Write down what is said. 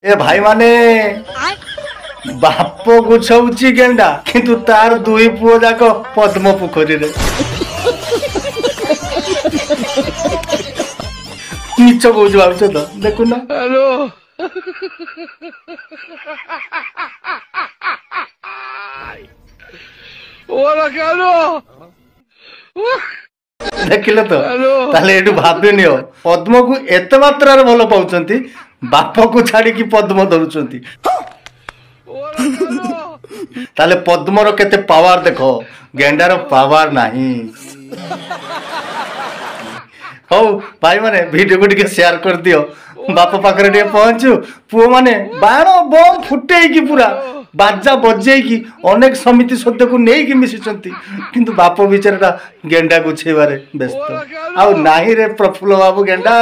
ए भाई माने बाप गुछौची गेंडा किंतु तार दुई पुओ जाक पद्म पोखरी रे नीच कौच भावच तो देखु ना हेलो देखिल तो ताले एटू भाबी नियो पद्म को एत मात्रा रे भल पाउचंती बाप को छाड़ी की पद्म धरुचंती ताले पद्म रो केते पावर देखो गेंडार पावर नहीं हो भाई माने वीडियो को टिके शेयर कर दियो बाप पाखरे टिके पहुंचू पुओ माने बाण बम फुटे की पूरा बाजा बजे की अनेक समिति सदस्य को नहीं की मिसिचंती किंतु बाप बिचारा गेंडा गुछेबारे व्यस्त आउ नाही रे प्रफुल्ल बाबू गेंडा